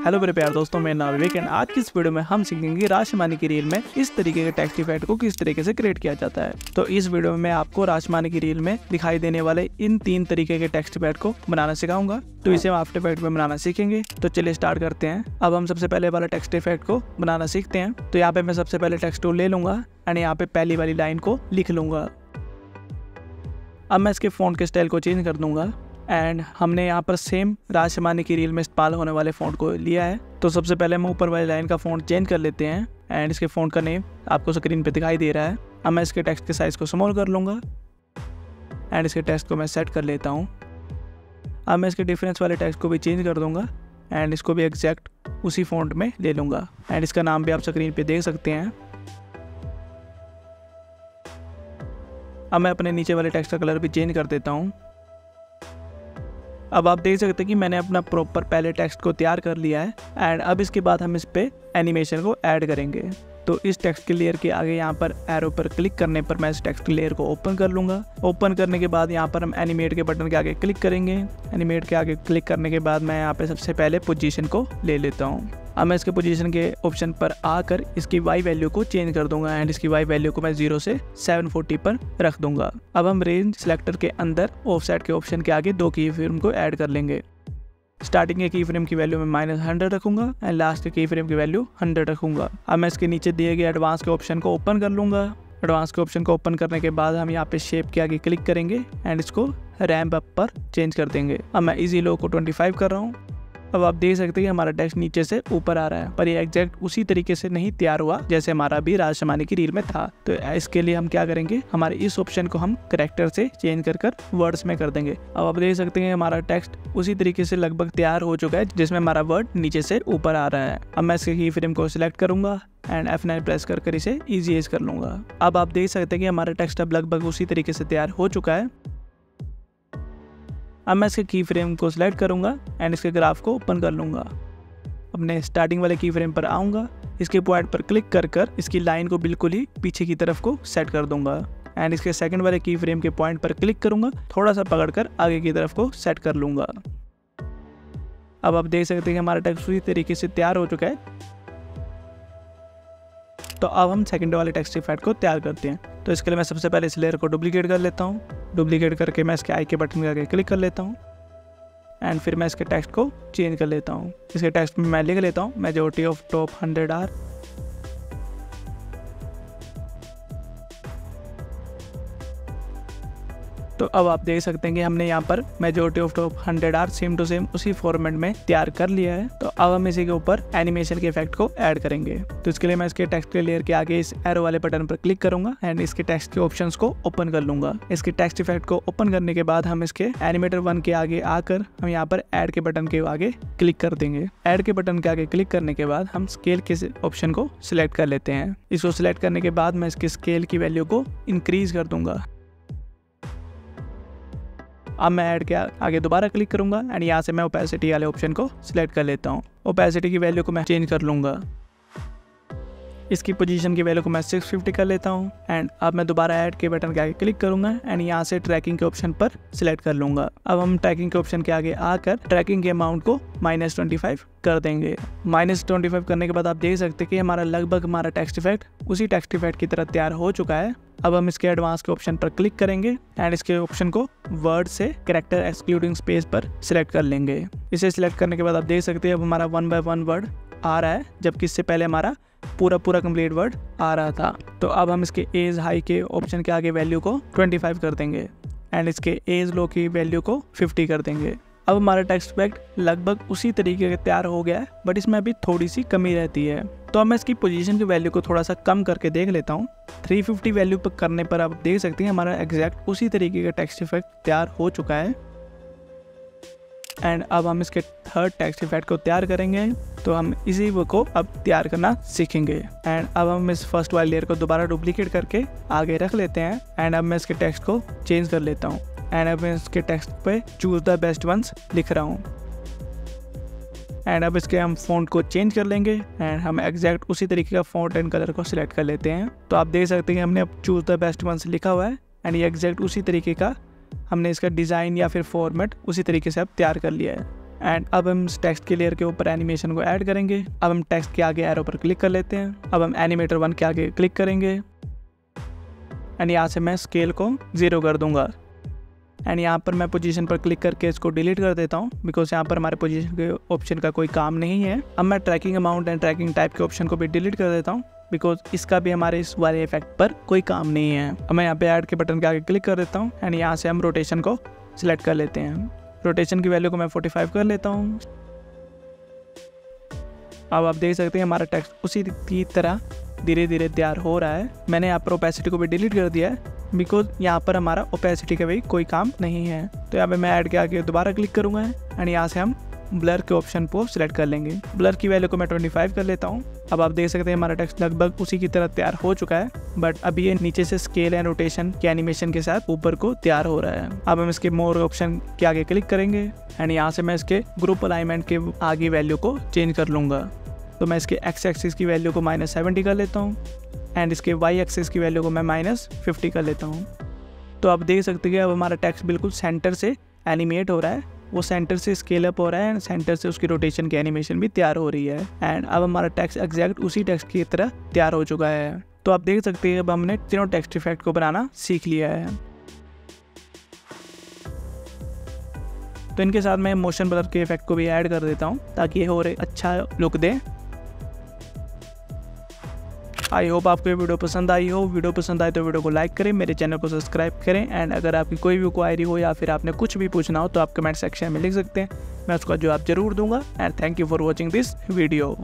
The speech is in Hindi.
हेलो मेरे प्यारे दोस्तों, मेरा नाम विवेक एंड आज की इस वीडियो में हम सीखेंगे राशमानी की रील में इस तरीके के टेक्स्ट इफेक्ट को किस तरीके से क्रिएट किया जाता है। तो इस वीडियो में मैं आपको राशमानी की रील में दिखाई देने वाले इन 3 तरीके के टेक्स्ट इफेक्ट को बनाना सिखाऊंगा। तो इसे हम आफ्टर इफेक्ट में बनाना सीखेंगे। तो चलिए स्टार्ट करते हैं। अब हम सबसे पहले वाला टेक्स्ट इफेक्ट को बनाना सीखते हैं। तो यहाँ पे मैं सबसे पहले टेक्स्ट टूल ले लूंगा एंड यहाँ पे पहली वाली लाइन को लिख लूंगा। अब मैं इसके फ़ॉन्ट के स्टाइल को चेंज कर दूंगा एंड हमने यहाँ पर सेम राशमानी की रील में इस्तेमाल होने वाले फ़ॉन्ट को लिया है। तो सबसे पहले हम ऊपर वाली लाइन का फ़ॉन्ट चेंज कर लेते हैं एंड इसके फ़ॉन्ट का नेम आपको स्क्रीन पे दिखाई दे रहा है। अब मैं इसके टेक्स्ट के साइज़ को स्मॉल कर लूँगा एंड इसके टेक्स्ट को मैं सेट कर लेता हूँ। अब मैं इसके डिफरेंस वाले टेक्स्ट को भी चेंज कर दूँगा एंड इसको भी एग्जैक्ट उसी फ़ॉन्ट में ले लूँगा एंड इसका नाम भी आप स्क्रीन पर देख सकते हैं। अब मैं अपने नीचे वाले टेक्स्ट का कलर भी चेंज कर देता हूँ। अब आप देख सकते हैं कि मैंने अपना प्रॉपर पहले टेक्स्ट को तैयार कर लिया है एंड अब इसके बाद हम इस पे एनिमेशन को ऐड करेंगे। तो इस टेक्स्ट के लेयर के आगे यहाँ पर एरो पर क्लिक करने पर मैं इस टेक्स्ट के लेयर को ओपन कर लूँगा। ओपन करने के बाद यहाँ पर हम एनिमेट के बटन के आगे क्लिक करेंगे। एनिमेट के आगे क्लिक करने के बाद मैं यहाँ पे सबसे पहले पोजीशन को ले लेता हूँ। अब मैं इसके पोजीशन के ऑप्शन पर आकर इसकी वाई वैल्यू को चेंज कर दूंगा एंड इसकी वाई वैल्यू को मैं 0 से 740 पर रख दूंगा। अब हम रेंज सिलेक्टर के अंदर ऑफसेट के ऑप्शन के आगे 2 की फ्रेम को ऐड कर लेंगे। स्टार्टिंग के की फ्रेम की वैल्यू में -100 रखूंगा एंड लास्ट के की फ्रेम की वैल्यू 100 रखूंगा। अब मैं इसके नीचे दिए गए एडवांस के ऑप्शन को ओपन कर लूंगा। एडवांस के ऑप्शन को ओपन करने के बाद हम यहाँ पे शेप के आगे क्लिक करेंगे एंड इसको रैम्प अप पर चेंज कर देंगे। अब मैं इजी लो को 25 कर रहा हूँ। अब आप देख सकते हैं कि हमारा टेक्स्ट नीचे से ऊपर आ रहा है, पर ये एग्जैक्ट उसी तरीके से नहीं तैयार हुआ जैसे हमारा भी राशमानी की रील में था। तो इसके लिए हम क्या करेंगे, हमारे इस ऑप्शन को हम करैक्टर से चेंज कर वर्ड्स में कर देंगे। अब आप देख सकते हैं हमारा टेक्स्ट उसी तरीके से लगभग तैयार हो चुका है जिसमें हमारा वर्ड नीचे से ऊपर आ रहा है। अब मैं इसके की फ्रेम को सिलेक्ट करूंगा एंड F9 प्रेस कर इसे ईजी एज कर लूंगा। अब आप देख सकते हैं कि हमारा टेक्स्ट अब लगभग उसी तरीके से तैयार हो चुका है। अब मैं इसके की फ्रेम को सिलेक्ट करूंगा एंड इसके ग्राफ को ओपन कर लूंगा। अपने स्टार्टिंग वाले की फ्रेम पर आऊँगा, इसके पॉइंट पर क्लिक कर इसकी लाइन को बिल्कुल ही पीछे की तरफ को सेट कर दूंगा एंड इसके सेकंड वाले की फ्रेम के पॉइंट पर क्लिक करूंगा, थोड़ा सा पकड़कर आगे की तरफ को सेट कर लूंगा। अब आप देख सकते हैं कि हमारा टेक्स्ट उसी तरीके से तैयार हो चुका है। तो अब हम सेकंड वाले टेक्स्ट इफेक्ट को तैयार करते हैं। तो इसके लिए मैं सबसे पहले इस लेयर को डुप्लीकेट कर लेता हूँ। डुप्लीकेट करके मैं इसके आई के बटन के आगे क्लिक कर लेता हूँ एंड फिर मैं इसके टेक्स्ट को चेंज कर लेता हूँ। इसके टेक्स्ट में मैं लिख लेता हूँ मेजॉरिटी ऑफ टॉप 100 आर। तो अब आप देख सकते हैं कि हमने यहाँ पर majority of top 100 are same to same उसी फॉर्मेट में तैयार कर लिया है। तो अब हम इसी के ऊपर एनिमेशन के इफेक्ट को ऐड करेंगे। तो इसके लिए मैं इसके टेक्स्ट के लेयर के आगे इस एरो वाले बटन पर क्लिक करूंगा एंड इसके टेक्स्ट के ऑप्शंस को ओपन कर लूंगा। इसके टेक्स्ट इफेक्ट को ओपन करने के बाद हम इसके एनिमेटर 1 के आगे आकर हम यहाँ पर ऐड के बटन के आगे क्लिक कर देंगे। ऐड के बटन के आगे क्लिक करने के बाद हम स्केल के ऑप्शन को सिलेक्ट कर लेते हैं। इसको सिलेक्ट करने के बाद मैं इसके स्केल की वैल्यू को इंक्रीज कर दूंगा। अब मैं ऐड के आगे दोबारा क्लिक करूंगा एंड यहाँ से मैं ओपेसिटी वाले ऑप्शन को सिलेक्ट कर लेता हूँ। ओपेसिटी की वैल्यू को मैं चेंज कर लूँगा। इसकी पोजीशन की वैल्यू को मैं 650 कर लेता हूँ एंड अब मैं दोबारा ऐड के बटन के आगे क्लिक करूंगा एंड यहाँ से ट्रैकिंग के ऑप्शन पर सिलेक्ट कर लूँगा। अब हम ट्रैकिंग के ऑप्शन के आगे आकर ट्रैकिंग के अमाउंट को -25 कर देंगे। -25 करने के बाद आप देख सकते हैं कि हमारा टेक्स्ट इफेक्ट उसी टेक्स्ट इफेक्ट की तरह तैयार हो चुका है। अब हम इसके एडवांस के ऑप्शन पर क्लिक करेंगे एंड इसके ऑप्शन को वर्ड से कैरेक्टर एक्सक्लूडिंग स्पेस पर सिलेक्ट कर लेंगे। इसे सिलेक्ट करने के बाद आप देख सकते हैं अब हमारा 1 by 1 वर्ड आ रहा है, जबकि इससे पहले हमारा पूरा कंप्लीट वर्ड आ रहा था। तो अब हम इसके एज हाई के ऑप्शन के आगे वैल्यू को 25 कर देंगे एंड इसके एज लो की वैल्यू को 50 कर देंगे। अब हमारा टेक्स्ट इफेक्ट लगभग उसी तरीके का तैयार हो गया है, बट इसमें अभी थोड़ी सी कमी रहती है। तो अब मैं इसकी पोजीशन की वैल्यू को थोड़ा सा कम करके देख लेता हूँ। 350 वैल्यू पर करने पर आप देख सकते हैं हमारा एग्जैक्ट उसी तरीके का टेक्स्ट इफेक्ट तैयार हो चुका है। एंड अब हम इसके थर्ड टेक्स्ट इफेक्ट को तैयार करेंगे। तो हम इसी को अब तैयार करना सीखेंगे एंड अब हम इस फर्स्ट वाली लेयर को दोबारा डुप्लीकेट करके आगे रख लेते हैं एंड अब मैं इसके टेक्स्ट को चेंज कर लेता हूँ एंड अब मैं इसके टेक्स्ट पे चूज द बेस्ट वंस लिख रहा हूँ एंड अब इसके हम फ़ॉन्ट को चेंज कर लेंगे एंड हम एग्जैक्ट उसी तरीके का फ़ॉन्ट एंड कलर को सिलेक्ट कर लेते हैं। तो आप देख सकते हैं हमने अब चूज द बेस्ट वंस लिखा हुआ है एंड ये एग्जैक्ट उसी तरीके का हमने इसका डिज़ाइन या फिर फॉर्मेट उसी तरीके से अब तैयार कर लिया है। एंड अब हम इस टेक्स्ट के लेयर के ऊपर एनिमेशन को ऐड करेंगे। अब हम टेक्स्ट के आगे एरो पर क्लिक कर लेते हैं। अब हम एनिमेटर 1 के आगे क्लिक करेंगे एंड यहाँ से मैं स्केल को 0 कर दूंगा। एंड यहाँ पर मैं पोजीशन पर क्लिक करके इसको डिलीट कर देता हूँ, बिकॉज यहाँ पर हमारे पोजीशन के ऑप्शन का कोई काम नहीं है। अब मैं tracking amount and tracking type के ऑप्शन को भी डिलीट कर देता हूँ, बिकॉज इसका भी हमारे इस वाले इफेक्ट पर कोई काम नहीं है। अब मैं यहाँ पे ऐड के बटन के आगे क्लिक कर देता हूँ एंड यहाँ से हम रोटेशन को सिलेक्ट कर लेते हैं। रोटेशन की वैल्यू को मैं 45 कर लेता हूँ। अब आप देख सकते हैं हमारा टेक्स्ट उसी की तरह धीरे धीरे तैयार हो रहा है। मैंने यहाँ पर ओपेसिटी को भी डिलीट कर दिया है, बिकॉज यहाँ पर हमारा ओपेसिटी का भी कोई काम नहीं है। तो यहाँ पे मैं ऐड के आगे दोबारा क्लिक करूँगा एंड यहाँ से हम ब्लर के ऑप्शन को सिलेक्ट कर लेंगे। ब्लर की वैल्यू को मैं 25 कर लेता हूँ। अब आप देख सकते हैं हमारा टेक्स्ट लगभग उसी की तरह तैयार हो चुका है, बट अब ये नीचे से स्केल एंड रोटेशन के एनिमेशन के साथ ऊपर को तैयार हो रहा है। अब हम इसके मोर ऑप्शन के आगे क्लिक करेंगे एंड यहाँ से मैं इसके ग्रुप अलाइनमेंट के आगे वैल्यू को चेंज कर लूँगा। तो मैं इसके एक्स एक्सिस की वैल्यू को -70 कर लेता हूँ एंड इसके वाई एक्सिस की वैल्यू को मैं -50 कर लेता हूँ। तो आप देख सकते हैं अब हमारा टेक्स्ट बिल्कुल सेंटर से एनिमेट हो रहा है, वो सेंटर से स्केल अप हो रहा है एंड सेंटर से उसकी रोटेशन की एनिमेशन भी तैयार हो रही है। एंड अब हमारा टेक्स्ट एग्जैक्ट उसी टेक्स्ट की तरह तैयार हो चुका है। तो आप देख सकते हैं अब हमने तीनों टेक्स्ट इफेक्ट को बनाना सीख लिया है। तो इनके साथ मैं मोशन ब्लर के इफेक्ट को भी ऐड कर देता हूँ ताकि ये और अच्छा लुक दे। आई होप आपको ये वीडियो पसंद आई हो। वीडियो पसंद आए तो वीडियो को लाइक करें, मेरे चैनल को सब्सक्राइब करें एंड अगर आपकी कोई भी क्वेरी हो या फिर आपने कुछ भी पूछना हो तो आप कमेंट सेक्शन में लिख सकते हैं, मैं उसका जवाब जरूर दूंगा। And thank you for watching this video.